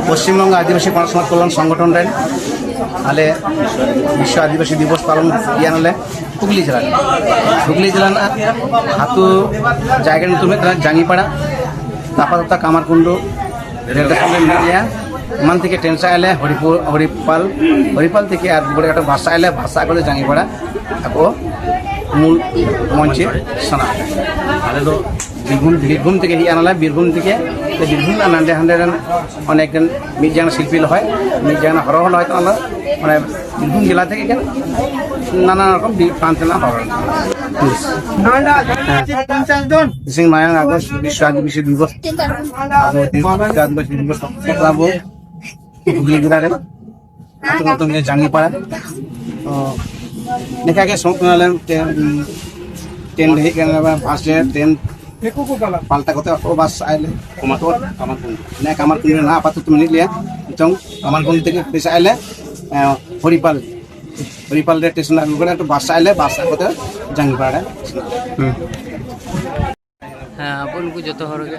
পশ্চিমবঙ্গ আদিবাসী গণসমাজ কল্যাণ সংগঠন ᱨᱮᱱ ᱟᱞᱮ ᱵᱤᱥᱥᱚ ᱟᱹᱫᱤᱵᱟᱹᱥᱤ ᱫᱤᱵᱚᱥ ᱯᱟᱞᱚᱱ ᱜᱮᱭᱟᱱᱟᱞᱮ ᱦᱩᱜᱽᱞᱤ ᱡᱮᱞᱟ ᱨᱮᱱᱟᱜ ᱟᱹᱛᱩ ᱡᱟᱭᱜᱟ ᱧᱩᱛᱩᱢ ᱦᱩᱭᱩᱜ ᱠᱟᱱᱟ ᱡᱟᱸᱜᱤᱯᱟᱲᱟ ᱛᱟᱯᱟᱛᱚᱛᱟ ᱠᱟᱢᱟᱨকুণ্ডু রেল স্টেশন রে মেনে লিয়া মান থেকে টেনশন আইলে হরিপাল থেকে আর বড় ভাষা আইলে ভাষা করে জাঙ্গিপাড়া ako মূল মঞ্চে শোনা আলে তো বীরভূম থেকে হি আনালে বীরভূম থেকে বীরভূম নান্ডে হান্ডে অনেকজন মিজানা শিল্পী হয় মিজানা হরহল হয়তো আমরা মানে বীরভূম জেলা থেকে নানা রকম প্রান্তে না হরহল সিং মায়াং আগস্ট বিশ্ব আদিবাসী দিবস আদিবাসী দিবস পাবো হুগলি জেলার নতুন জাঙ্গিপাড়া নেকাকে সংকলন ট্রেন হে ফার্স্ট ট্রেন পাল্টা করতে বাস আইলে কামারকুণ্ডু না আপাতত মিনিট লিয়া কামারকুণ্ডু থেকে পেশা আইলে হরিপাল স্টেশন একটু বাস আইলে বাস করতে জাঙ্গিপাড়া হ্যাঁ আপন কো যত হরগে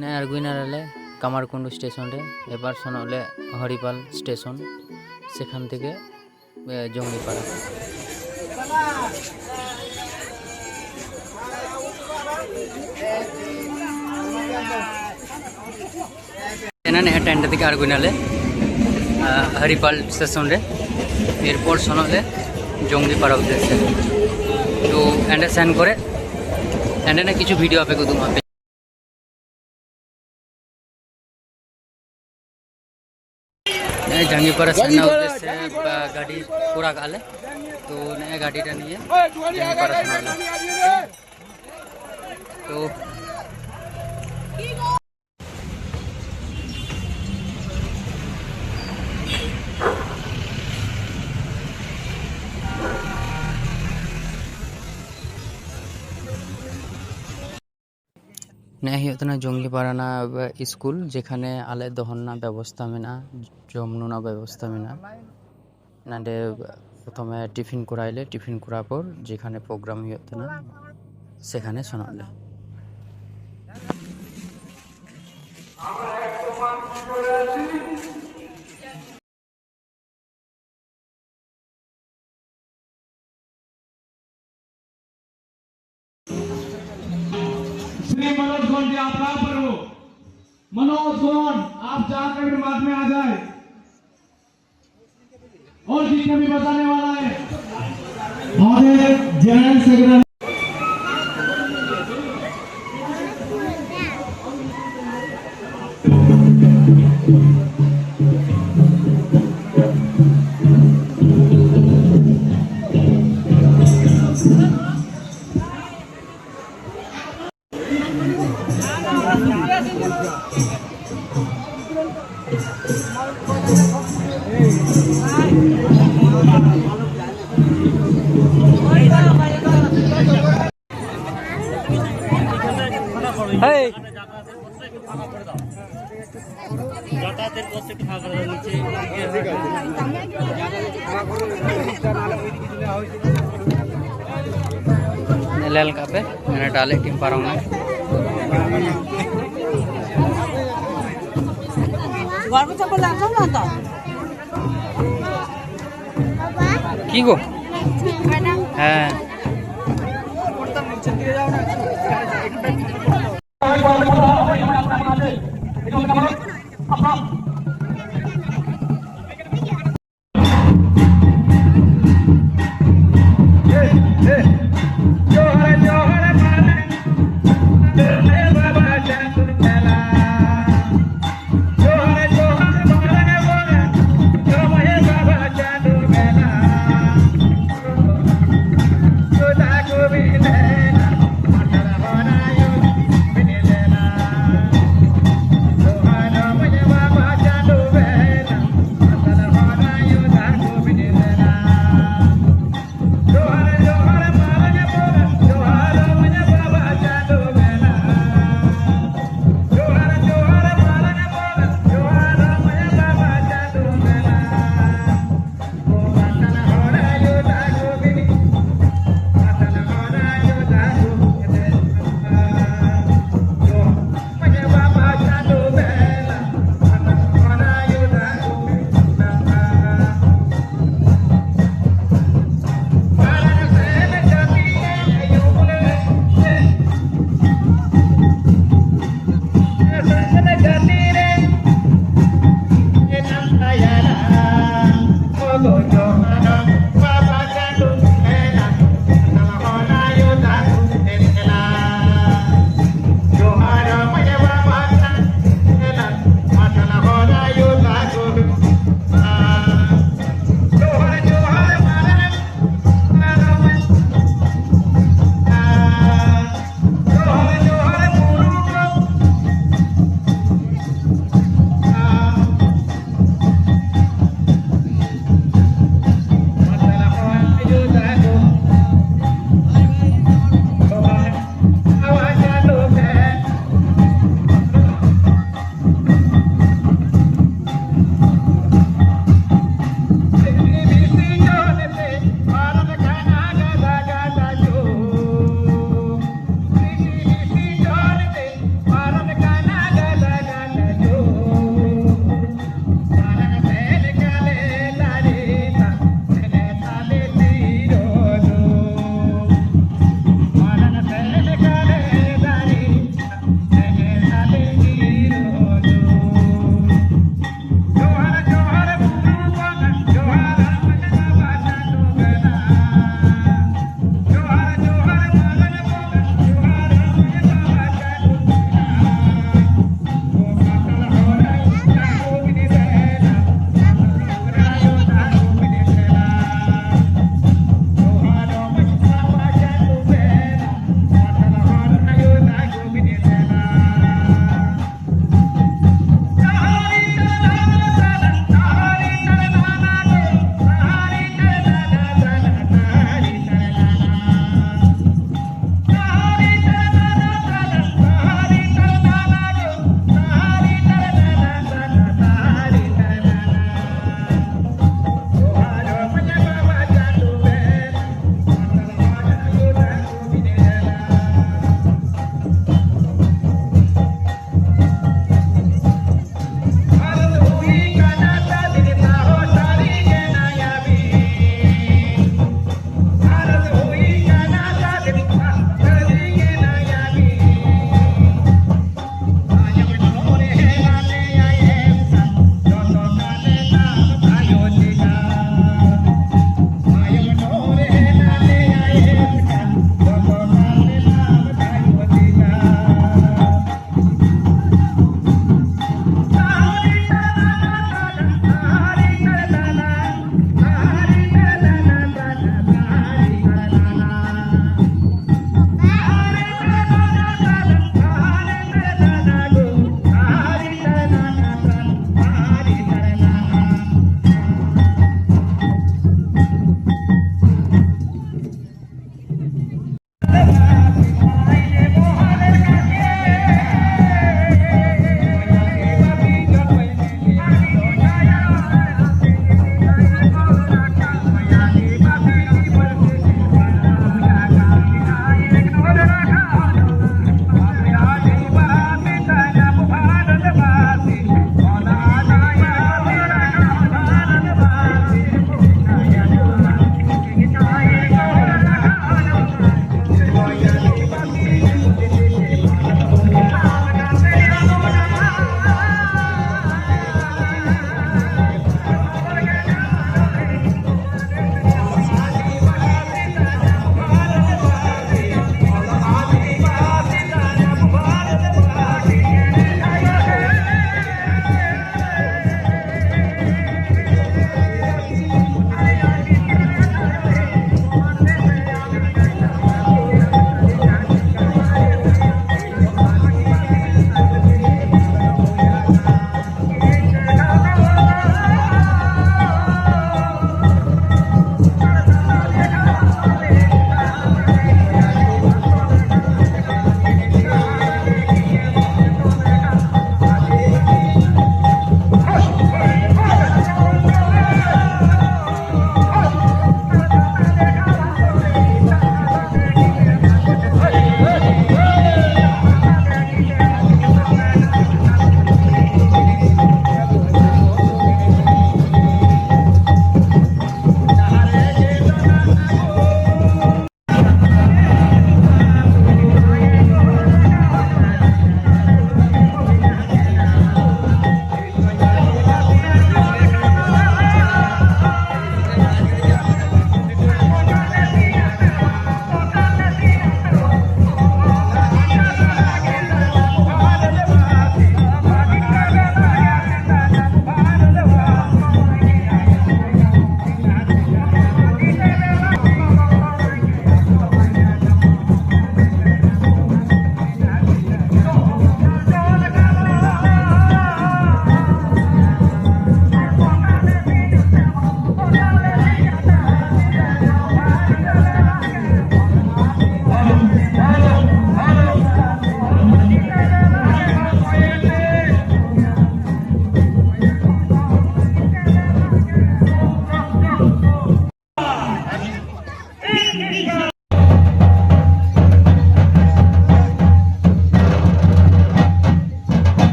নে আরগুইনারালে কামারকুণ্ডু স্টেশন রে এবার শোনালে হরিপাল স্টেশন সেখান থেকে জঙ্গিপাড়া এনানে এন্ড থেকে আরগুইনালে হরিপাল স্টেশন রে এরপর শোনালে জঙ্গিপাড়া উদ্দেশ্যে তো এন্ডে সেন্ড করে এন্ডে না কিছু ভিডিও আপে কুদুম আপে জাঙ্গিপাড়া সেনা উদ্দেশ্যে গাড়ি পুরা গালে তো গাড়িটা নিয়ে জাঙ্গিপাড়া সেনা তো জঙ্গিপাড়া না স্কুল যেখানে আলে দহনা ব্যবস্থা মেনা জমনুনা ব্যবস্থা মেনা নাডে প্রথমে টিফিন করাইলে টিফিন করার পর যেখানে প্রোগ্রাম হইতো না সেখানে শোনালে श्री मनोज गौंड जी आप कहाँ पर हो? मनोज गौंड आप जाकर भी बाद में आ जाए और जितने भी बताने वाला है हमारे जनरल सेक्रेटरी नेलेल कापे मैंने डाले टीम पारों में की गो हाँ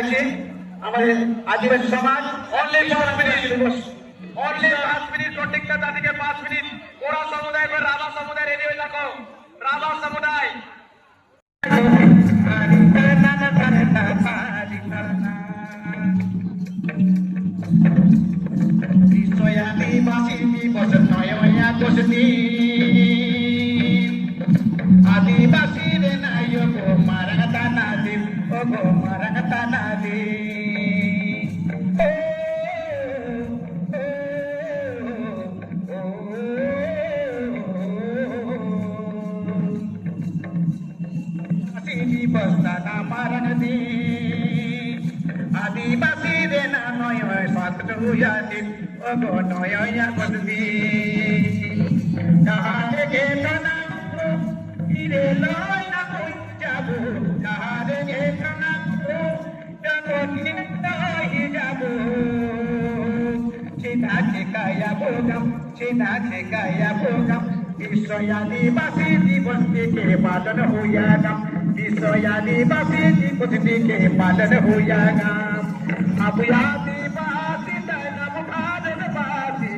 চাইছে আমাদের আদিবাসী সমাজ অনলি 5 মিনিট অনলি 5 মিনিট প্রত্যেকটা দাদিকে 5 মিনিট ওরা সমুদায় করে রাভা সমুদায় রেডি হয়ে থাকো রাভা সমুদায় আদিবাসী রে নাই গো মারাতানা দিন ও গো মারাতানা দিন বস্তানা মারণ দিন আদিবাসী রে না নয় সাতটুয়া দিন ও গো নয় দিন কাহারে গে না রে লয় না কই যাবো কাহারে গে না যাবো নিতাই যাবো চিনা চিকায়া ভোগাম চিনা চিকায়া ভোগাম বিশ্ব আদিবাসী দিবস থেকে পালন হইয়া গাম বিশ্ব আদিবাসী দিবস থেকে পালন হইয়া গাম আবু আদিবাসী তাই নাম ভারত বাসী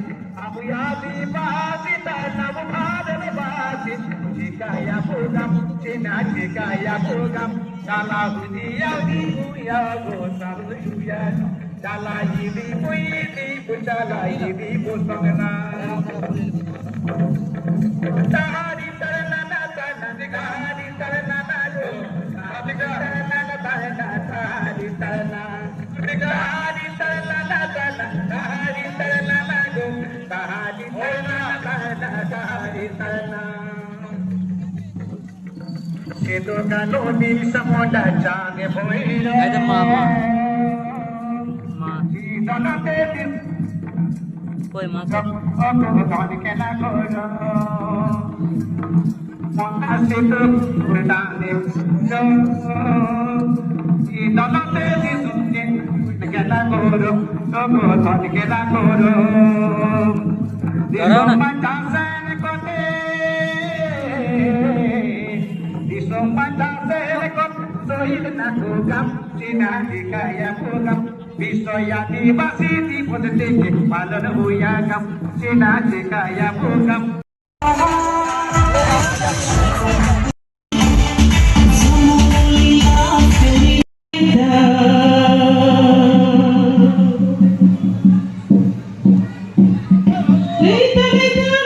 আবু আদিবাসী তাই নাম ভারত বাসী চিকায়া ভোগাম চিনা চিকায়া ভোগাম কালা হুদিয়া হুইয়া গো সারু হুইয়া চালাই দি বই দি চালাই দি বসংনা তাহারি তরনা না তরনা গারি তরনা না গো তাহারি তরনা না তরনা তাহারি তরনা গারি তরনা না তরনা তাহারি তরনা না গো তাহারি তরনা না তরনা তাহারি তরনা সে তো কালো নীল সমুদ্র জানে বইরা একদম মামা দনাতে দিন কই মা অপরাধ কেনা করো মহাসিত উল্টানে দনাতে দিন কেনা করো অপরাধ কেনা করো দিশমাতাসেন কোতে দিশমাতাসেন কোতে শহীদ না গোগাম চিনা দিকায়া গোগাম বিশ্ব আদিবাসী দিবস থেকে পালন হইয়া গাম চিনা চিকায়া ভোগাম Leita, leita.